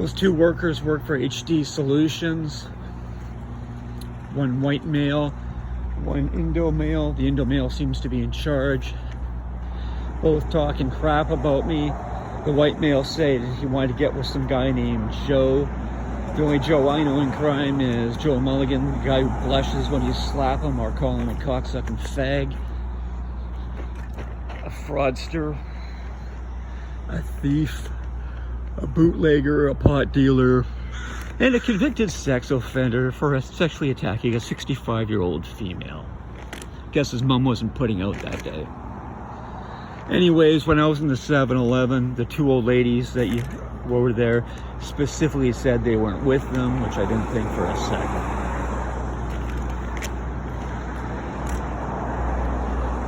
Those two workers work for HD Solutions. One white male, one Indo male. The Indo male seems to be in charge. Both talking crap about me. The white male said he wanted to get with some guy named Joe. The only Joe I know in crime is Joe Mulligan, the guy who blushes when you slap him or call him a cocksucking fag. A fraudster. A thief. A bootlegger, a pot dealer, and a convicted sex offender for sexually attacking a 65-year-old female. Guess his mom wasn't putting out that day. Anyways, when I was in the 7-Eleven, the two old ladies that were there specifically said they weren't with them, which I didn't think for a second.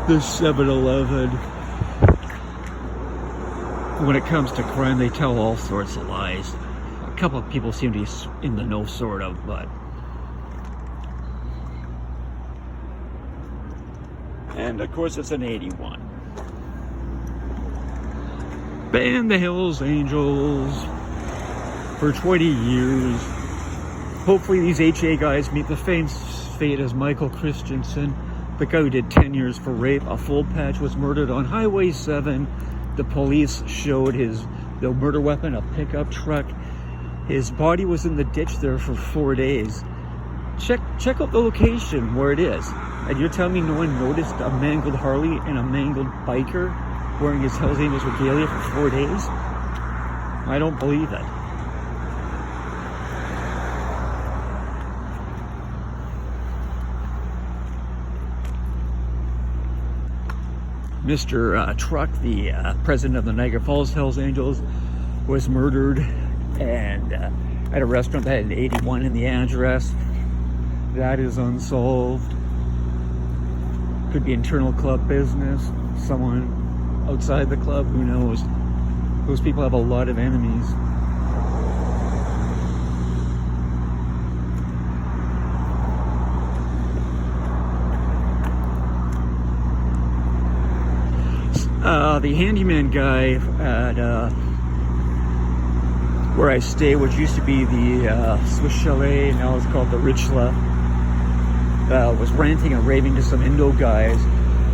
The 7-Eleven, when it comes to crime, they tell all sorts of lies. A couple of people seem to be in the know, sort of, but... And of course it's an 81. Banned the Hells Angels for 20 years. Hopefully these HA guys meet the same fate as Michael Christensen, the guy who did 10 years for rape. A full patch was murdered on Highway 7. The police showed the murder weapon, a pickup truck. His body was in the ditch there for 4 days. Check out the location where it is. And you're telling me no one noticed a mangled Harley and a mangled biker wearing his Hells Angels regalia for 4 days? I don't believe it. Mr. Truck, the president of the Niagara Falls Hells Angels, was murdered and at a restaurant that had an 81 in the address. That is unsolved. Could be internal club business. Someone outside the club, who knows? Those people have a lot of enemies. The handyman guy at where I stay, which used to be the Swiss Chalet, now it's called the Richla, was ranting and raving to some Indo guys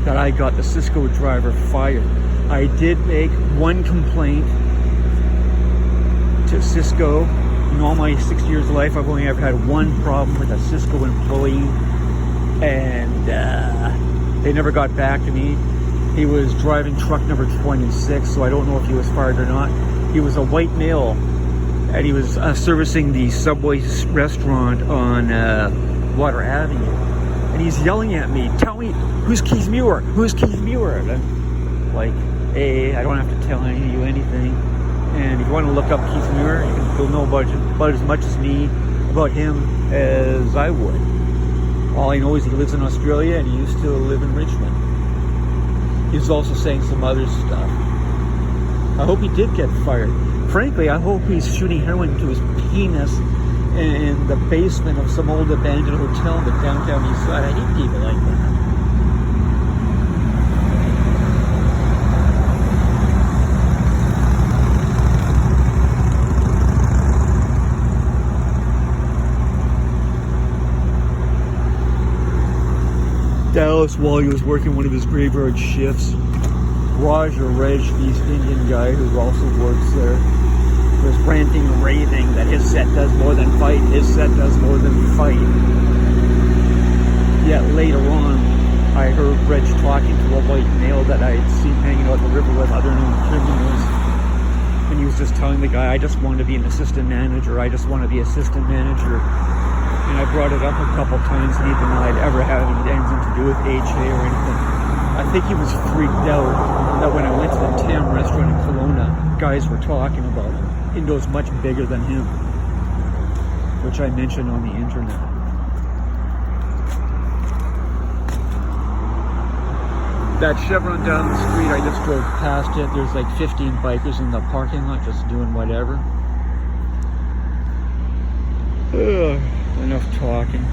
that I got the Cisco driver fired. I did make one complaint to Cisco. In all my 6 years of life, I've only ever had one problem with a Cisco employee, and they never got back to me. He was driving truck number 26, so I don't know if he was fired or not. He was a white male, and he was servicing the Subway restaurant on Water Avenue. And he's yelling at me, "Tell me, who's Keith Muir? Who's Keith Muir?" And I'm like, hey, I don't have to tell you anything. And if you want to look up Keith Muir, you'll know about as much as me about him as I would. All I know is he lives in Australia, and he used to live in Richmond. He was also saying some other stuff. I hope he did get fired. Frankly, I hope he's shooting heroin into his penis in the basement of some old abandoned hotel in the downtown east side. I hate people like that. Dallas, while he was working one of his graveyard shifts, Raj or Reg, the East Indian guy who also works there, was ranting and raving that his set does more than fight, his set does more than fight. Yet later on, I heard Reg talking to a white male that I had seen hanging out the river with other known criminals. And he was just telling the guy, I just want to be an assistant manager, I just want to be assistant manager. And I brought it up a couple times, and he denied ever having anything to do with HA or anything. I think he was freaked out that when I went to the Tam restaurant in Kelowna, guys were talking about him. Indo's much bigger than him, which I mentioned on the internet. That Chevron down the street, I just drove past it. There's like 15 bikers in the parking lot just doing whatever. Ugh, enough talking.